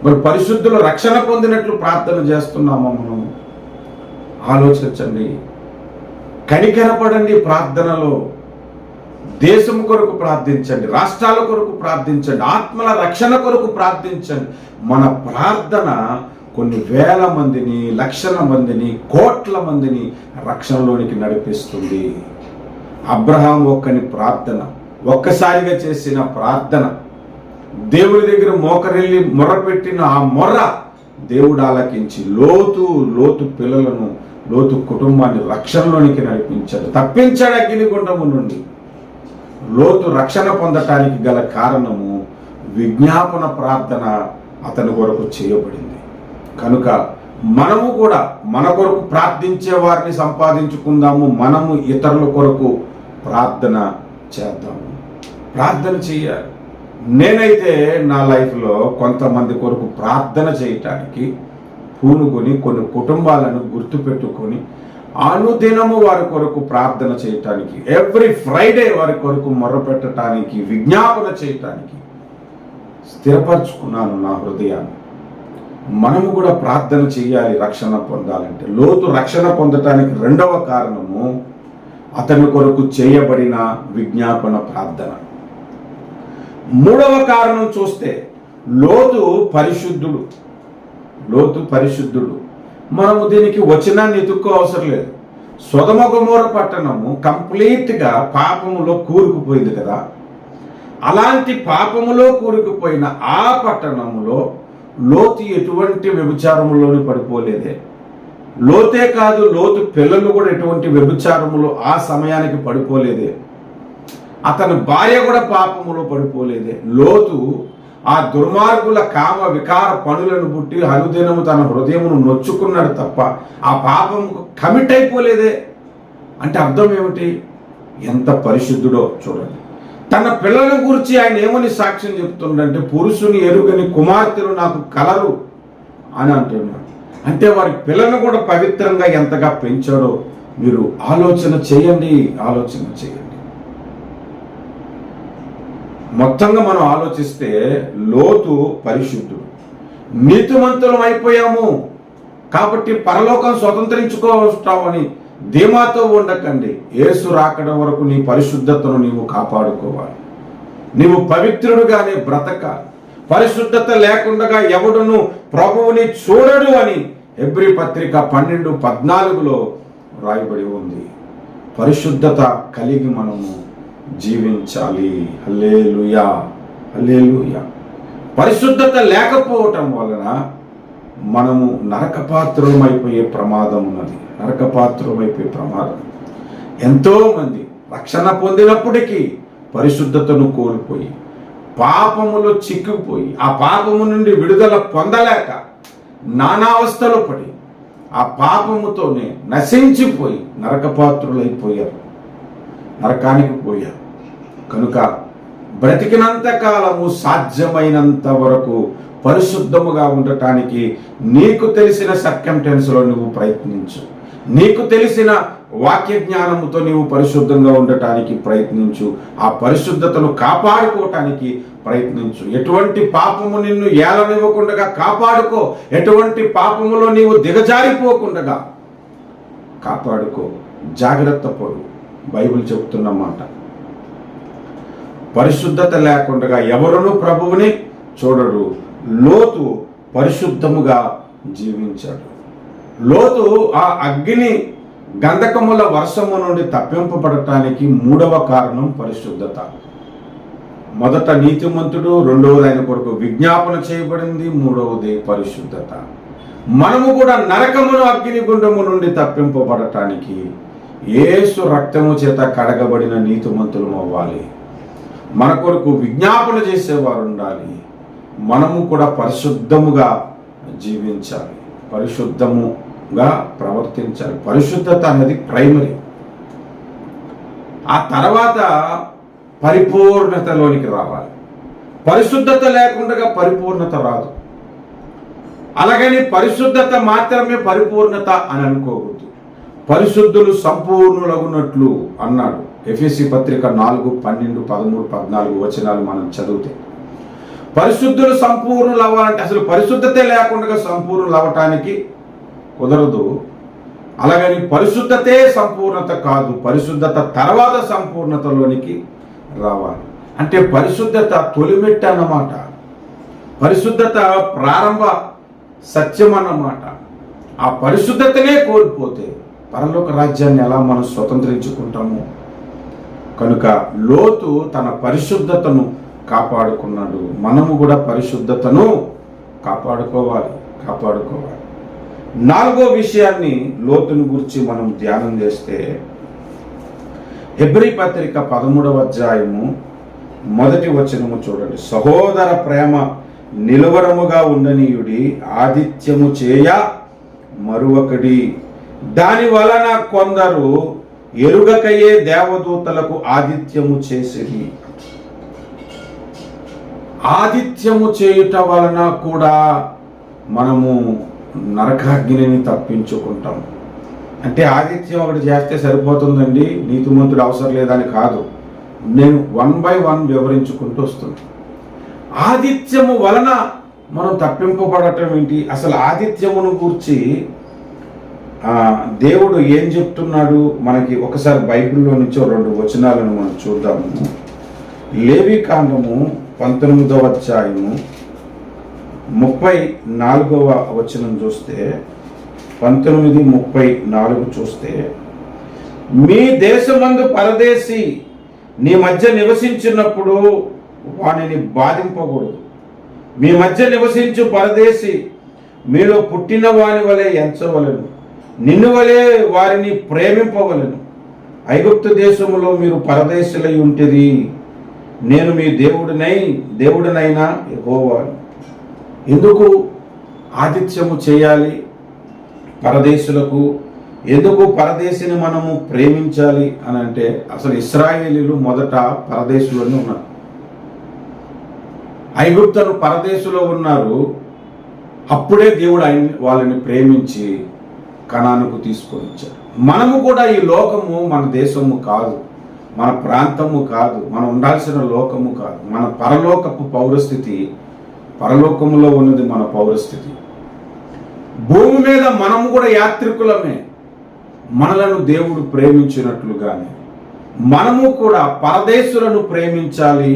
మరి పరిశుద్ధులు రక్షణ పొందినట్లు ప్రార్థన చేస్తున్నామా మనం? ఆలోచించండి, కనికరపడండి. ప్రార్థనలో దేశం కొరకు ప్రార్థించండి, రాష్ట్రాల కొరకు ప్రార్థించండి, ఆత్మల రక్షణ కొరకు ప్రార్థించండి. మన ప్రార్థన కొన్ని వేల మందిని, లక్షల మందిని, కోట్ల మందిని రక్షణలోనికి నడిపిస్తుంది. అబ్రహాం ఒక్కసారిగా చేసిన ప్రార్థన, దేవుడి దగ్గర మోకరెళ్ళి మొర్రపెట్టిన ఆ మొర్ర దేవుడు ఆలకించి లోతు పిల్లలను, లోతు కుటుంబాన్ని రక్షణలోనికి నడిపించాడు, తప్పించాడు అగ్నిగుండము నుండి. లోతు రక్షణ పొందటానికి గల కారణము విజ్ఞాపన ప్రార్థన అతని కొరకు చేయబడింది. కనుక మనము కూడా మన కొరకు ప్రార్థించే వారిని సంపాదించుకుందాము. మనము ఇతరుల కొరకు ప్రార్థన చేద్దాము, ప్రార్థన చేయాలి. నేనైతే నా లైఫ్లో కొంతమంది కొరకు ప్రార్థన చేయటానికి పూనుకొని, కొన్ని కుటుంబాలను గుర్తుపెట్టుకొని అనుదినము వారి కొరకు ప్రార్థన చేయటానికి, ఎవ్రీ ఫ్రైడే వారి కొరకు మొర్రపెట్టడానికి, విజ్ఞాపన చేయటానికి స్థిరపరచుకున్నాను నా హృదయాన్ని. మనము కూడా ప్రార్థన చేయాలి రక్షణ పొందాలంటే. లోతు రక్షణ పొందటానికి రెండవ కారణము అతని కొరకు చేయబడిన విజ్ఞాపన ప్రార్థన. మూడవ కారణం చూస్తే లోతు పరిశుద్ధుడు. మనము దీనికి వచనాన్ని ఎత్తుక్కో అవసరం లేదు. సొదొమ గొమొర్రా పట్టణము కంప్లీట్గా పాపములో కూరుకుపోయింది కదా. అలాంటి పాపములో కూరుకుపోయిన ఆ పట్టణములో లోతు ఎటువంటి వ్యభిచారములోని పడిపోలేదే. లోతే కాదు, లోతు పిల్లలు కూడా ఎటువంటి వ్యభిచారములో ఆ సమయానికి పడిపోలేదే. అతని భార్య కూడా పాపములో పడిపోలేదే. లోతు ఆ దుర్మార్గుల కామ వికార పనులను పుట్టి అనుదినము తన హృదయమును నొచ్చుకున్నాడు తప్ప ఆ పాపముకు కమిట్ అయిపోలేదే. అంటే అర్థం ఏమిటి? ఎంత పరిశుద్ధుడో చూడండి. తన పిల్లల గురించి ఆయన ఏమని సాక్ష్యం చెప్తుండంటే, పురుషుని ఎరుగని కుమార్తెలు నాకు కలరు అని అంటున్నాడు. అంటే వారి పిల్లలను కూడా పవిత్రంగా ఎంతగా పెంచాడో మీరు ఆలోచన చేయండి. మొత్తంగా మనం ఆలోచిస్తే లోతు పరిశుద్ధుడు, నీతిమంతులం అయిపోయాము కాబట్టి పరలోకం స్వతంత్రించుకోవస్తామని ధీమాతో ఉండకండి. యేసు రాకడ వరకు నీ పరిశుద్ధతను నీవు కాపాడుకోవాలి. నీవు పవిత్రుడుగానే బ్రతకాలి. పరిశుద్ధత లేకుండా ఎవడును ప్రభువుని చూడడు అని హెబ్రీ పత్రిక 12:14 రాయబడి ఉంది. పరిశుద్ధత కలిగి మనము జీవించాలి. హల్లెలూయా, హల్లెలూయా. పరిశుద్ధత లేకపోవటం వలన మనము నరకపాత్రులమైపోయే ప్రమాదం ఉన్నది. నరకపాత్రులమైపోయే ప్రమాదం. ఎంతో మంది రక్షణ పొందినప్పటికీ పరిశుద్ధతను కోల్పోయి పాపములో చిక్కుపోయి ఆ పాపము నుండి విడుదల పొందలేక నానావస్థలు పడి ఆ పాపముతోనే నశించిపోయి నరకపాత్రులైపోయారు, నరకానికి పోయారు. కనుక బ్రతికినంత కాలము సాధ్యమైనంత వరకు పరిశుద్ధముగా ఉండటానికి నీకు తెలిసిన సర్కంటెన్స్లో నువ్వు ప్రయత్నించు. నీకు తెలిసిన వాక్య జ్ఞానముతో నీవు పరిశుద్ధంగా ఉండటానికి ప్రయత్నించు. ఆ పరిశుద్ధతను కాపాడుకోవటానికి ప్రయత్నించు. ఎటువంటి పాపము నిన్ను ఏలనివ్వకుండా కాపాడుకో. ఎటువంటి పాపములో నీవు దిగజారిపోకుండా కాపాడుకో. జాగ్రత్త పడు. బైబిల్ చెబుతున్న మాట, పరిశుద్ధత లేకుండా ఎవరునూ ప్రభువుని చూడడు. లోతు పరిశుద్ధముగా జీవించాడు. లోతు ఆ అగ్ని గంధకముల వర్షము నుండి తప్పింపబడటానికి 3వ కారణం పరిశుద్ధత. మొదట నీతిమంతుడు, రెండవది ఆయన కొరకు విజ్ఞాపన చేయబడింది, మూడవది పరిశుద్ధత. మనము కూడా నరకమును అగ్ని గుండము నుండి తప్పింపబడటానికి యేసు రక్తము చేత కడగబడిన నీతిమంతులం అవ్వాలి. మన కొరకు విజ్ఞాపన చేసేవారు ఉండాలి. మనము కూడా పరిశుద్ధముగా జీవించాలి, పరిశుద్ధముగా ప్రవర్తించాలి. పరిశుద్ధత అనేది ప్రైమరీ. ఆ తర్వాత పరిపూర్ణతలోనికి రావాలి. పరిశుద్ధత లేకుండా పరిపూర్ణత రాదు. అలాగని పరిశుద్ధత మాత్రమే పరిపూర్ణత అని అనుకోవద్దు. పరిశుద్ధులు సంపూర్ణులగునట్లు అన్నాడు. ఎఫెసీ పత్రిక 4, 12, 13, 14 వచనాలు మనం చదివితే, పరిశుద్ధులు సంపూర్ణులు అవ్వాలంటే అసలు పరిశుద్ధతే లేకుండా సంపూర్ణులు అవ్వటానికి కుదరదు. అలాగని పరిశుద్ధతే సంపూర్ణత కాదు, పరిశుద్ధత తర్వాత సంపూర్ణతలోనికి రావాలి. అంటే పరిశుద్ధత తొలిమెట్టు అన్నమాట. పరిశుద్ధత ప్రారంభ సత్యం అన్నమాట. ఆ పరిశుద్ధతనే కోల్పోతే పరలోక రాజ్యాన్ని ఎలా మనం స్వతంత్రించుకుంటాము? కనుక లోతు తన పరిశుద్ధతను కాపాడుకున్నాడు. మనము కూడా పరిశుద్ధతను కాపాడుకోవాలి. 4వ విషయాన్ని లోతును గురించి మనం ధ్యానం చేస్తే, హెబ్రీ పత్రిక 13వ అధ్యాయము 1వ వచనము చూడండి. సహోదర ప్రేమ నిలవరముగా ఉండనీయుడి, ఆదిత్యము చేయ మరువకడి, దాని వలన కొందరు ఎరుగకయే దేవదూతలకు ఆదిత్యము చేసిరి. ఆదిత్యము చేయుట వలన కూడా మనము నరకాగ్నిని తప్పించుకుంటాం. అంటే ఆదిత్యం ఒకటి చేస్తే సరిపోతుందండి, నీతిమంతుడు అవసరం లేదని కాదు. నేను 1 by 1 వివరించుకుంటూ వస్తున్నాను. ఆదిత్యము వలన మనం తప్పింపబడటం ఏంటి? అసలు ఆదిత్యమును గూర్చి దేవుడు ఏం చెప్తున్నాడు మనకి? ఒకసారి బైబిల్లో నుంచి 2 వచనాలను మనం చూద్దాము. లేవీకాండము 19వ అధ్యాయము 34వ వచనం చూస్తే, 19:34 చూస్తే, మీ దేశమందు పరదేశి నీ మధ్య నివసించినప్పుడు వానిని బాధింపకూడదు. మీ మధ్య నివసించు పరదేశి మీలో పుట్టిన వాని వలె ఎంచవలెను, నిన్ను వలె వారిని ప్రేమింపవలెను. ఐగుప్తు దేశములో మీరు పరదేశులై ఉంటిరి, నేను మీ దేవుడినైనా యెహోవాను. ఎందుకు ఆతిథ్యము చేయాలి పరదేశులకు? ఎందుకు పరదేశిని మనము ప్రేమించాలి అని అంటే, అసలు ఇశ్రాయేలీలు మొదట పరదేశులోనే ఉన్నారు. ఐగుప్తులు పరదేశులో ఉన్నారు. అప్పుడే దేవుడు వాళ్ళని ప్రేమించి కనానుకు తీసుకొని వచ్చాడు. మనము కూడా ఈ లోకము మన దేశము కాదు. మన ప్రాంతము కాదు, మనం ఉండాల్సిన లోకము కాదు. మన పరలోకపు పౌరస్థితి, పరలోకములో ఉన్నది మన పౌరస్థితి. భూమి మీద మనము కూడా యాత్రికులమే. మనలను దేవుడు ప్రేమించినట్లుగానే మనము కూడా పరదేశులను ప్రేమించాలి.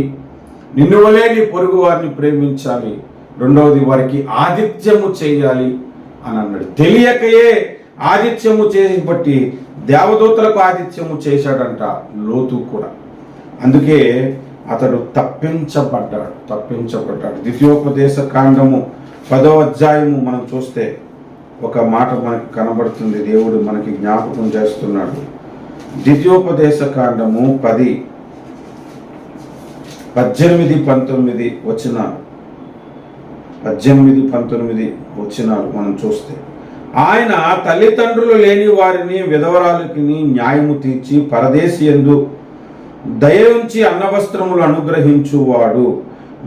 నిన్ను వలే నీ పొరుగు వారిని ప్రేమించాలి. రెండవది, వారికి ఆతిథ్యము చేయాలి అని అన్నాడు. తెలియకయే ఆతిథ్యము చేసి బట్టి దేవదూతలకు ఆతిథ్యము చేశాడంట లోతు కూడా. అందుకే అతడు తప్పించబడ్డాడు. ద్వితీయోపదేశ కాండము 10వ అధ్యాయము మనం చూస్తే ఒక మాట మనకు కనబడుతుంది. దేవుడు మనకి జ్ఞాపకం చేస్తున్నాడు. ద్వితీయోపదేశ కాండము 10, 18, 19 వచనాలు. 18, 19 వచనాలు మనం చూస్తే, ఆయన తల్లిదండ్రులు లేని వారిని విధవరాలకి న్యాయము తీర్చి పరదేశియందు దయ ఉంచి అన్నవస్త్రములు అనుగ్రహించువాడు.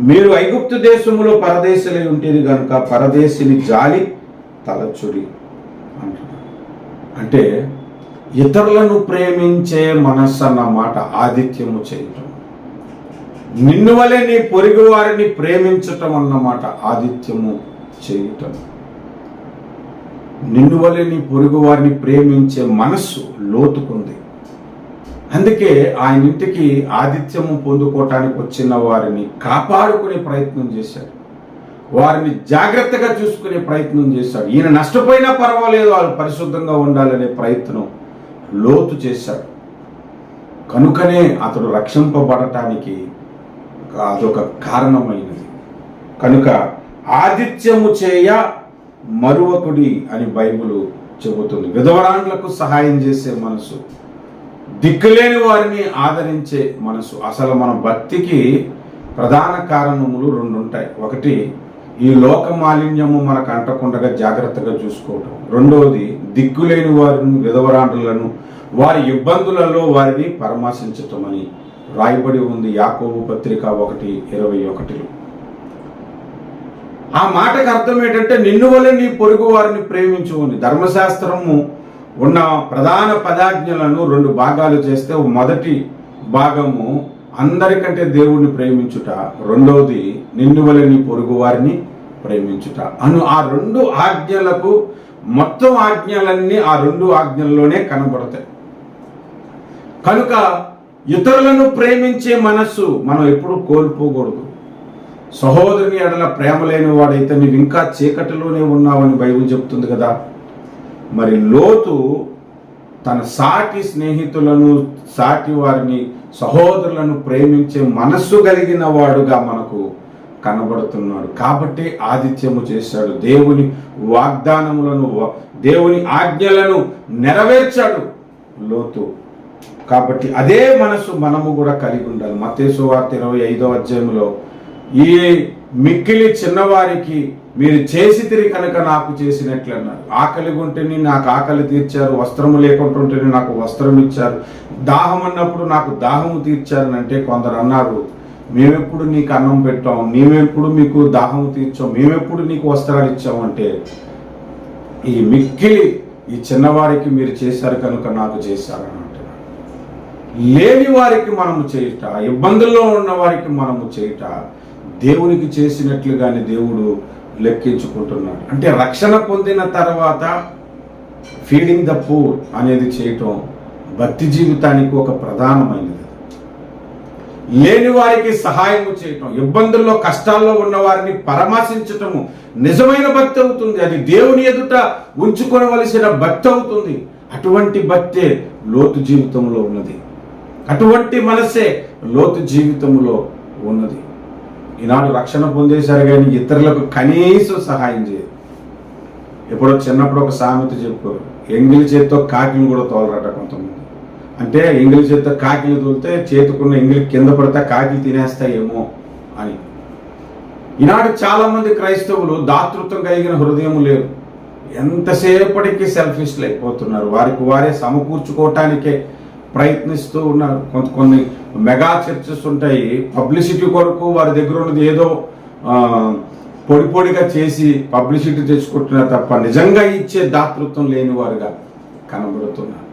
మీరు ఐగుప్తు దేశములో పరదేశులై ఉంటేది గనుక పరదేశిని జాలి తలచుడి అంటున్నాడు. అంటే ఇతరులను ప్రేమించే మనస్సు అన్నమాట ఆతిథ్యము చేయటం. నిన్ను వలె నీ పొరుగు వారిని ప్రేమించటం అన్నమాట ఆతిథ్యము చేయటం. నిన్ను వలె నీ పొరుగు వారిని ప్రేమించే మనస్సు లోతుకుంది. అందుకే ఆయన ఇంటికి ఆతిథ్యము పొందుకోవటానికి వచ్చిన వారిని కాపాడుకునే ప్రయత్నం చేశాడు. వారిని జాగ్రత్తగా చూసుకునే ప్రయత్నం చేశాడు. ఈయన నష్టపోయినా పర్వాలేదు, వాళ్ళు పరిశుద్ధంగా ఉండాలనే ప్రయత్నం లోతు చేశాడు. కనుకనే అతడు రక్షింపబడటానికి అదొక కారణమైనది. కనుక ఆతిథ్యము చేయ మరువకుడి అని బైబిల్ చెబుతుంది. విధవరాండ్లకు సహాయం చేసే మనసు, దిక్కులేని వారిని ఆదరించే మనసు. అసలు మన భక్తికి ప్రధాన కారణములు 2 ఉంటాయి. ఒకటి, ఈ లోక మాలిన్యము మనకు అంటకుండా జాగ్రత్తగా చూసుకోవటం. రెండవది, దిక్కులేని వారిని, విధవరాండ్రులను వారి ఇబ్బందులలో వారిని పరామర్శించటం అని రాయబడి ఉంది యాకోబు పత్రిక 1:21. ఆ మాటకు అర్థం ఏంటంటే నిన్ను వలె నీ పొరుగు వారిని ప్రేమించు అని. ధర్మశాస్త్రము ఉన్న ప్రధాన పదాజ్ఞలను 2 భాగాలు చేస్తే, మొదటి భాగము అందరికంటే దేవుణ్ణి ప్రేమించుట, రెండవది నిన్ను వలె నీ పొరుగు వారిని ప్రేమించుట అను ఆ 2 ఆజ్ఞలకు మొత్తం ఆజ్ఞలన్నీ ఆ 2 ఆజ్ఞల్లోనే కనబడతాయి. కనుక ఇతరులను ప్రేమించే మనస్సు మనం ఎప్పుడు కోల్పోకూడదు. సహోదరుని ఎడల ప్రేమ లేని వాడైతే నీవు ఇంకా చీకటిలోనే ఉన్నావని బైబిల్ చెప్తుంది కదా. మరి లోతు తన సాటి స్నేహితులను, సాటి వారిని, సహోదరులను ప్రేమించే మనస్సు కలిగిన వాడుగా మనకు కనబడుతున్నాడు. కాబట్టి ఆతిథ్యము చేశాడు. దేవుని వాగ్దానములను, దేవుని ఆజ్ఞలను నెరవేర్చాడు లోతు. కాబట్టి అదే మనసు మనము కూడా కలిగి ఉండాలి. మత్తయి సువార్త 25వ అధ్యాయంలో, ఈ మిక్కిలి చిన్నవారికి మీరు చేసితిరి కనుక నాకు చేసినట్లు అన్నారు. ఆకలి ఉంటేనే నాకు ఆకలి తీర్చారు, వస్త్రము లేకుంటుంటేనే నాకు వస్త్రం ఇచ్చారు, దాహం అన్నప్పుడు నాకు దాహము తీర్చారని అంటే కొందరు అన్నారు, మేమెప్పుడు నీకు అన్నం పెట్టాం, మేమెప్పుడు మీకు దాహం తీర్చాం, మేమెప్పుడు నీకు వస్త్రాలు ఇచ్చామంటే, ఈ మిక్కిలి ఈ చిన్నవారికి మీరు చేశారు కనుక నాకు చేశారని అంటున్నారు. లేని వారికి మనము చేయుట, ఇబ్బందుల్లో ఉన్న వారికి మనము చేయుట దేవునికి చేసినట్లుగానే దేవుడు లెక్కించుకుంటున్నాడు. అంటే రక్షణ పొందిన తర్వాత ఫీడింగ్ ద పూర్ అనేది చేయటం భక్తి జీవితానికి ఒక ప్రధానమైనది. లేని వారికి సహాయము చేయటం, ఇబ్బందుల్లో కష్టాల్లో ఉన్న వారిని పరామర్శించటము నిజమైన భక్తి అవుతుంది. అది దేవుని ఎదుట ఉంచుకోవలసిన భక్తి అవుతుంది. అటువంటి భక్తే లోతు జీవితంలో ఉన్నది. అటువంటి మనసే లోతు జీవితంలో ఉన్నది. ఈనాడు రక్షణ పొందేశారు కానీ ఇతరులకు కనీసం సహాయం చేయదు. ఎప్పుడో చిన్నప్పుడు ఒక సామెత చెప్పుకోరు, ఎంగిలి చేతితో కాకిని కూడా తోలరట కొంతమంది. అంటే ఎంగిలి చేతితో కాకిని తోలితే చేతుకున్న ఎంగిలి కింద పడితే కాకి తినేస్తాయేమో అని. ఈనాడు చాలా మంది క్రైస్తవులు దాతృత్వం కలిగిన హృదయం లేరు. ఎంతసేపటికి సెల్ఫిష్లు అయిపోతున్నారు. వారికి వారే సమకూర్చుకోవటానికే ప్రయత్నిస్తూ ఉన్నారు. కొన్ని మెగా చర్చెస్ ఉంటాయి, పబ్లిసిటీ కొరకు వారి దగ్గర ఉన్నది ఏదో పొడిగా చేసి పబ్లిసిటీ తెచ్చుకుంటున్నారు తప్ప నిజంగా ఇచ్చే దాతృత్వం లేని వారుగా కనబడుతున్నారు.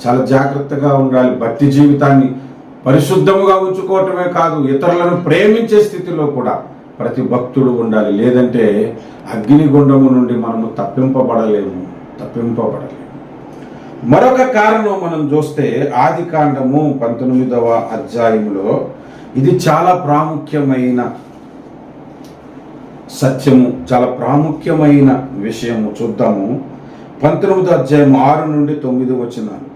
చాలా జాగ్రత్తగా ఉండాలి. భక్తి జీవితాన్ని పరిశుద్ధముగా ఉంచుకోవటమే కాదు, ఇతరులను ప్రేమించే స్థితిలో కూడా ప్రతి భక్తుడు ఉండాలి. లేదంటే అగ్నిగుండము నుండి మనము తప్పింపబడలేము. మరొక కారణం మనం చూస్తే ఆదికాండము 19వ అధ్యాయంలో ఇది చాలా ప్రాముఖ్యమైన సత్యము, చాలా ప్రాముఖ్యమైన విషయము. చూద్దాము. 19వ అధ్యాయం 6 నుండి 9 వచనాలు.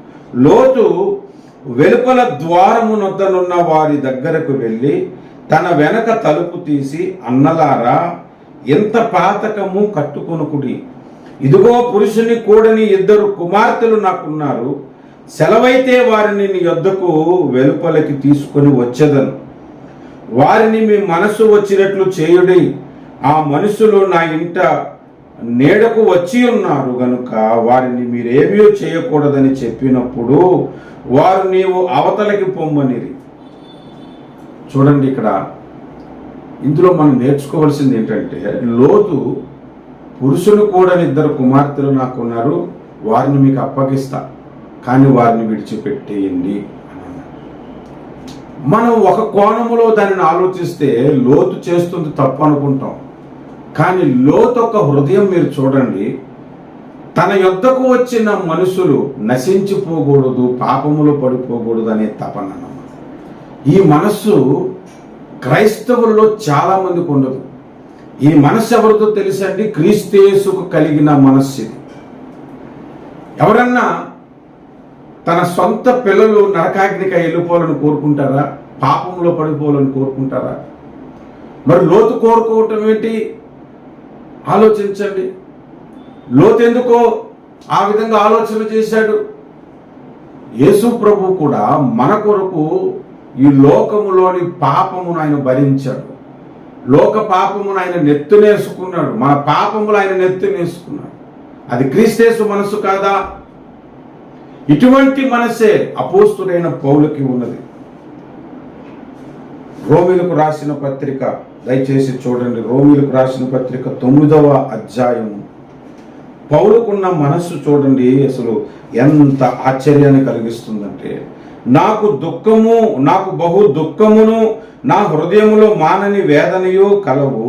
లోతు వెలుపల ద్వారము నొద్దనున్న వారి దగ్గరకు వెళ్ళి తన వెనక తలుపు తీసి, అన్నలారా, ఎంత పాతకము కట్టుకొనుకుడి. ఇదిగో పురుషుని కూడని 2 కుమార్తెలు నాకున్నారు. సెలవైతే వారిని నీ యొద్దకు వెలుపలికి తీసుకొని వచ్చేదను. వారిని మీ మనసు వచ్చినట్లు చేయుడి. ఆ మనుషులు నా ఇంట నీడకు వచ్చి ఉన్నారు గనుక వారిని మీరేమీ చేయకూడదని చెప్పినప్పుడు వారు నీవు అవతలకి పొమ్మనిరి. చూడండి, ఇక్కడ ఇందులో మనం నేర్చుకోవాల్సింది ఏంటంటే, లోతు పురుషులు కూడా 2 కుమార్తెలు నాకున్నారు, వారిని మీకు అప్పగిస్తా, కానీ వారిని విడిచిపెట్టేయండి అని అన్నారు. మనం ఒక కోణములో దానిని ఆలోచిస్తే లోతు చేస్తుంది తప్పు అనుకుంటాం. కానీ లోతు ఒక హృదయం మీరు చూడండి. తన యొద్దకు వచ్చిన మనుషులు నశించిపోకూడదు, పాపములో పడిపోకూడదు అనే తపన. ఈ మనస్సు క్రైస్తవుల్లో చాలా మందికి ఉండదు. ఈ మనస్సు ఎవరితో తెలుసండి? క్రీస్తు యేసుకు కలిగిన మనస్సు ఇది. ఎవరన్నా తన సొంత పిల్లలు నరకాగ్నికి వెళ్ళిపోవాలని కోరుకుంటారా? పాపంలో పడిపోవాలని కోరుకుంటారా? మరి లోతు కోరుకోవటం ఏంటి? ఆలోచించండి. లోతు ఎందుకో ఆ విధంగా ఆలోచన చేశాడు? యేసు ప్రభు కూడా మన కొరకు ఈ లోకములోని పాపమును ఆయన భరించాడు. లోక పాపమును ఆయన నెత్తునేసుకున్నాడు. మన పాపములు ఆయన నెత్తునేసుకున్నాడు. అది క్రీస్తు మనస్సు కాదా? ఇటువంటి మనసే అపోస్తుడైన పౌలుకి ఉన్నది. రోమీలకు రాసిన పత్రిక దయచేసి చూడండి. రోమీలకు రాసిన పత్రిక 9వ అధ్యాయము. పౌలుకున్న మనస్సు చూడండి, అసలు ఎంత ఆశ్చర్యాన్ని కలిగిస్తుందంటే, నాకు బహు దుఃఖమును నా హృదయములో మానని వేదనయో కలవు.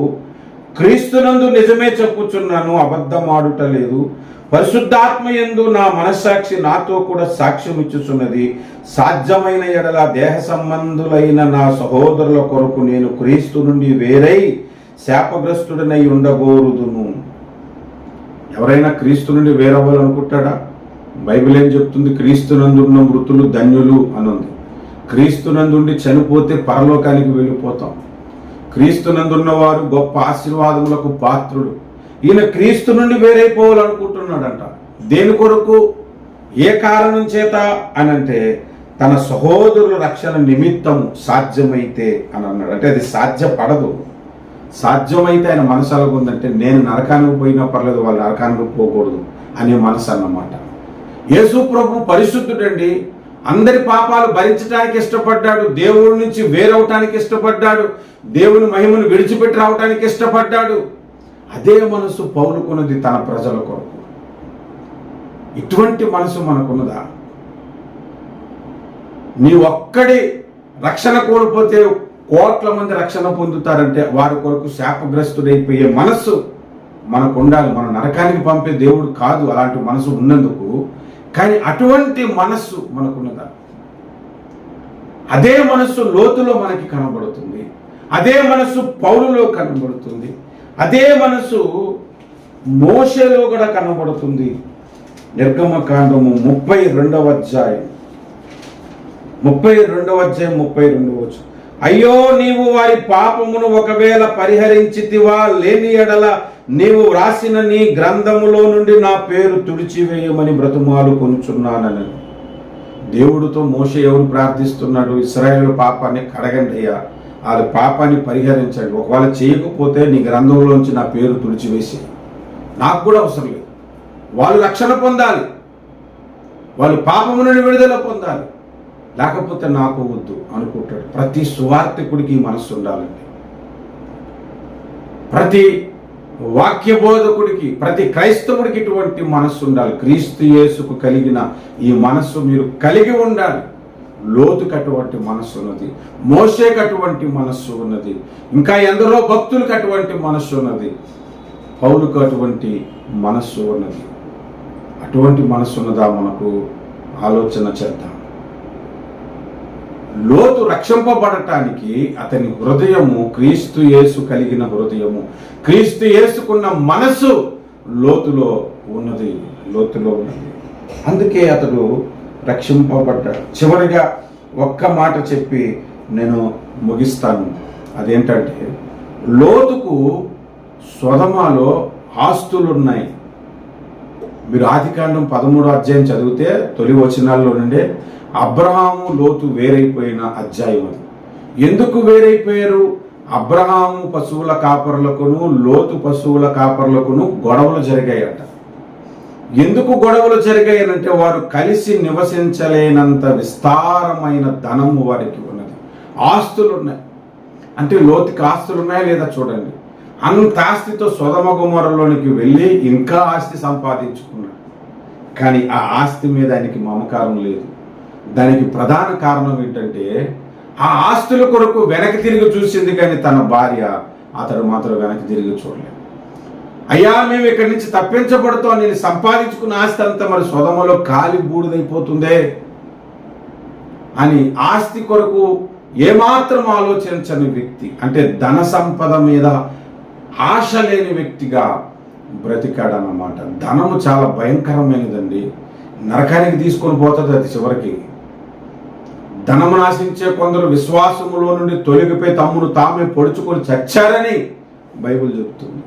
క్రీస్తునందు నిజమే చెప్పుచున్నాను, అబద్ధమాడుట లేదు. పరిశుద్ధాత్మ యందు నా మనస్సాక్షి నాతో కూడా సాక్ష్యం ఇచ్చుచున్నది. సాధ్యమైన ఎడల దేహ సంబంధులైన నా సహోదరుల కొరకు నేను క్రీస్తు నుండి వేరై శాపగ్రస్తుడనై ఉండబోరుదును. ఎవరైనా క్రీస్తు నుండి వేరవ్వాలనుకుంటాడా? బైబిల్ ఏం చెప్తుంది? క్రీస్తునందున్న మృతులు ధన్యులు అనుంది. క్రీస్తునందుండి చనిపోతే పరలోకానికి వెళ్ళిపోతాం. క్రీస్తునందున్న వారు గొప్ప ఆశీర్వాదములకు పాత్రుడు. ఈయన క్రీస్తు నుండి వేరైపోవాలనుకుంటున్నాడంట. దేని కొరకు? ఏ కారణం చేత అనంటే తన సహోదరుల రక్షణ నిమిత్తము సాధ్యమైతే అని అన్నాడు. అంటే అది సాధ్యపడదు. సాధ్యమైతే ఆయన మనసు అలాగుందంటే, నేను నరకానికి పోయినా పర్లేదు, వాళ్ళు నరకానికి పోకూడదు అనే మనసు అన్నమాట. యేసు ప్రభు పరిశుద్ధుడండి. అందరి పాపాలు భరించడానికి ఇష్టపడ్డాడు. దేవుడి నుంచి వేరవటానికి ఇష్టపడ్డాడు. దేవుని మహిమను విడిచిపెట్టి రావటానికి ఇష్టపడ్డాడు. అదే మనసు పౌలుకున్నది తన ప్రజల కొరకు. ఇటువంటి మనసు మనకున్నదా? నీ ఒక్కడి రక్షణ కోల్పోతే కోట్ల మంది రక్షణ పొందుతారంటే వారి కొరకు శాపగ్రస్తుడైపోయే మనస్సు మనకు ఉండాలి. మన నరకానికి పంపే దేవుడు కాదు అలాంటి మనసు ఉన్నందుకు. కానీ అటువంటి మనస్సు మనకున్నదా? అదే మనస్సు లోతులో మనకి కనబడుతుంది. అదే మనస్సు పౌలులో కనబడుతుంది. అదే మనస్సు మోషేలో కూడా కనబడుతుంది. నిర్గమకాండము 32వ అధ్యాయం 32వ వచనం. అయ్యో, నీవు వారి పాపమును ఒకవేళ పరిహరించితివా, లేని ఎడల నీవు వ్రాసిన నీ గ్రంథములో నుండి నా పేరు తుడిచివేయమని బ్రతుమాలు కొనుచున్నానని. దేవుడితో మోషే ఎవరు ప్రార్థిస్తున్నాడు? ఇశ్రాయేలు పాపాన్ని కడగండి అయ్యా, వాళ్ళ పాపాన్ని పరిహరించండి. ఒకవేళ చేయకపోతే నీ గ్రంథంలోంచి నా పేరు తుడిచివేసి, నాకు కూడా అవసరం లేదు. వాళ్ళు రక్షణ పొందాలి, వాళ్ళు పాపము నుండి విడుదల పొందాలి, లేకపోతే నాకు వద్దు అనుకుంటాడు. ప్రతి సువార్తికుడికి ఈ మనస్సు ఉండాలండి. ప్రతి వాక్య బోధకుడికి, ప్రతి క్రైస్తవుడికి ఇటువంటి మనస్సు ఉండాలి. క్రీస్తు యేసుకు కలిగిన ఈ మనస్సు మీరు కలిగి ఉండాలి. లోతుకు అటువంటి మనస్సు ఉన్నది, మోషేకు అటువంటి మనస్సు ఉన్నది, ఇంకా ఎందరో భక్తులకు అటువంటి మనస్సు ఉన్నది, పౌలుకు అటువంటి మనస్సు ఉన్నది. అటువంటి మనస్సు ఉన్నదా మనకు? ఆలోచన చేద్దాం. లోతు రక్షింపబడటానికి అతని హృదయము క్రీస్తు యేసు కలిగిన హృదయము, క్రీస్తు యేసుకున్న మనస్సు లోతులో ఉన్నది. అందుకే అతడు రక్షింపబడ్డాడు. చివరిగా ఒక్క మాట చెప్పి నేను ముగిస్తాను. అదేంటంటే, లోతుకు సొదొమలో ఆస్తులున్నాయి. మీరు ఆదికాండం 13వ అధ్యాయం చదివితే తొలి వచనాల్లో నుండే అబ్రహాము లోతు వేరైపోయిన అధ్యాయం అది. ఎందుకు వేరైపోయారు? అబ్రహాము పశువుల కాపరులకును లోతు పశువుల కాపరులకును గొడవలు జరిగాయట. ఎందుకు గొడవలు జరిగాయనంటే, వారు కలిసి నివసించలేనంత విస్తారమైన ధనము వారికి ఉన్నది, ఆస్తులున్నాయి. అంటే లోతుకి ఆస్తులున్నాయా లేదా చూడండి. అంత ఆస్తితో సొదొమ గొమొర్రాలోనికి వెళ్ళి ఇంకా ఆస్తి సంపాదించుకున్నాడు. కానీ ఆ ఆస్తి మీద ఆయనకి మమకారం లేదు. దానికి ప్రధాన కారణం ఏంటంటే, ఆ ఆస్తుల కొరకు వెనక్కి తిరిగి చూసింది, కానీ తన భార్య అతడు మాత్రం వెనక్కి తిరిగి చూడలేదు. అయ్యా, మేము ఇక్కడి నుంచి తప్పించబడుతాం, నేను సంపాదించుకున్న ఆస్తి అంతా మరి సొదొమలో కాలి బూడిదైపోతుందే అని ఆస్తి కొరకు ఏమాత్రం ఆలోచించని వ్యక్తి, అంటే ధన సంపద మీద ఆశ లేని వ్యక్తిగా బ్రతికాడన్నమాట. ధనము చాలా భయంకరమైనదండి, నరకానికి తీసుకొని పోతుంది అది చివరికి. ధనము నాశించే కొందరు విశ్వాసములో నుండి తొలగిపోయి తమ్మును తామే పొడుచుకొని చచ్చారని బైబిల్ చెబుతుంది.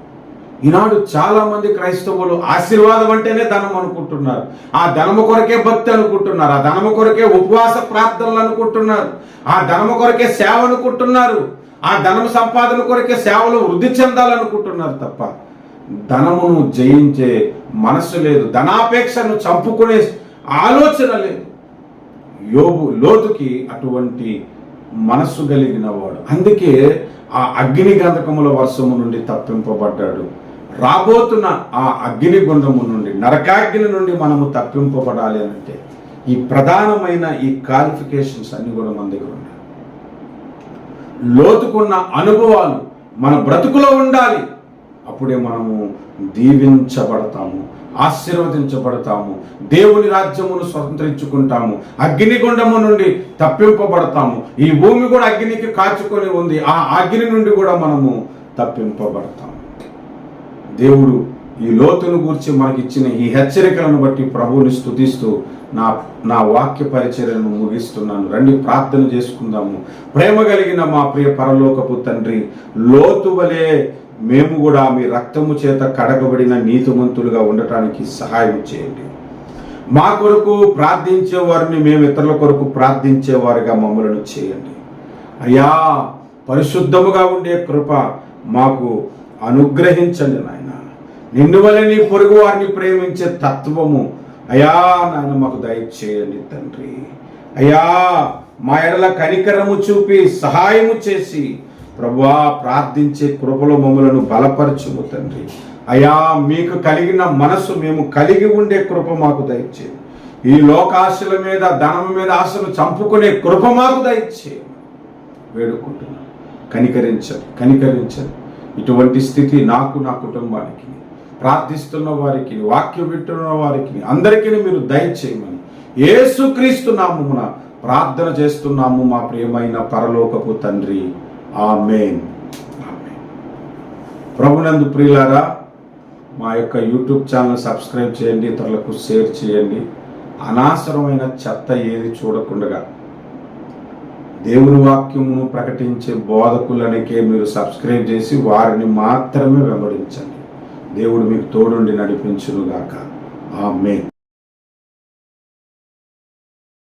ఈనాడు చాలా మంది క్రైస్తవులు ఆశీర్వాదం అంటేనే ధనం అనుకుంటున్నారు, ఆ ధనము కొరకే భక్తి అనుకుంటున్నారు, ఆ ధనము కొరకే ఉపవాస ప్రార్థనలు అనుకుంటున్నారు, ఆ ధనము కొరకే సేవ అనుకుంటున్నారు, ఆ ధనము సంపాదన కొరకే సేవలు వృద్ధి చెందాలనుకుంటున్నారు తప్ప ధనమును జయించే మనస్సు లేదు, ధనాపేక్షను చంపుకునే ఆలోచన లేదు. లోతుకి అటువంటి మనస్సు కలిగిన వాడు. అందుకే ఆ అగ్ని గంధకముల వర్షము నుండి తప్పింపబడ్డాడు. రాబోతున్న ఆ అగ్ని గుండము నుండి, నరకాగ్ని నుండి మనము తప్పింపబడాలి అంటే ఈ ప్రధానమైన ఈ క్వాలిఫికేషన్స్ అన్ని కూడా మన దగ్గర ఉన్నాయి. లోతుకున్న అనుభవాలు మన బ్రతుకులో ఉండాలి. అప్పుడే మనము దీవించబడతాము, ఆశీర్వదించబడతాము, దేవుని రాజ్యమును స్వతంత్రించుకుంటాము, అగ్నిగుండము నుండి తప్పింపబడతాము. ఈ భూమి కూడా అగ్నికి కాచుకొని ఉంది, ఆ అగ్ని నుండి కూడా మనము తప్పింపబడతాము. దేవుడు ఈ లోతును గూర్చి మనకి ఇచ్చిన ఈ హెచ్చరికలను బట్టి ప్రభువుని స్తుతిస్తూ నా వాక్య పరిచర్యను ముగిస్తున్నాను. రండి ప్రార్థన చేసుకుందాము. ప్రేమ కలిగిన మా ప్రియ పరలోకపు తండ్రి, లోతు వలె మేము కూడా మీ రక్తము చేత కడగబడిన నీతిమంతులుగా ఉండటానికి సహాయం చేయండి. మా కొరకు ప్రార్థించే వారిని మేము ఇతరుల కొరకు ప్రార్థించేవారుగా మమ్మలను చేయండి. అయ్యా, పరిశుద్ధముగా ఉండే కృప మాకు అనుగ్రహించండి నాయన. నిన్ను వలె నీ పొరుగు వారిని ప్రేమించే తత్వము అయ్యా నాయన మాకు దయచేయండి తండ్రి. అయ్యా, మా ఎడల కనికరము చూపి సహాయము చేసి ప్రభువా ప్రార్థించే కృపలో మమ్మలను బలపరచుము తండ్రి. అయ్యా, మీకు కలిగిన మనసు మేము కలిగి ఉండే కృప మాకు దయచేయండి. ఈ లోకాశల మీద, ధనం మీద ఆశను చంపుకునే కృప మాకు దయచేయండి వేడుకుంటున్నాను. కనికరించండి. ఇటువంటి స్థితి నాకు, నా కుటుంబానికి, ప్రార్థిస్తున్న వారికి, వాక్యం వింటున్న వారికి అందరికీ మీరు దయచేయమని యేసుక్రీస్తు నామమున ప్రార్థన చేస్తున్నాము మా ప్రియమైన పరలోకపు తండ్రి. ఆమేన్. ప్రభునందు ప్రియులారా, మా యొక్క యూట్యూబ్ ఛానల్ సబ్స్క్రైబ్ చేయండి, ఇతరులకు షేర్ చేయండి. అనవసరమైన చెత్త ఏది చూడకుండా దేవుని వాక్యమును ప్రకటించే బోధకులనికే మీరు సబ్స్క్రైబ్ చేసి వారిని మాత్రమే వెంబడించండి. దేవుడు మీకు తోడుండి నడిపించునుగాక. ఆమేన్.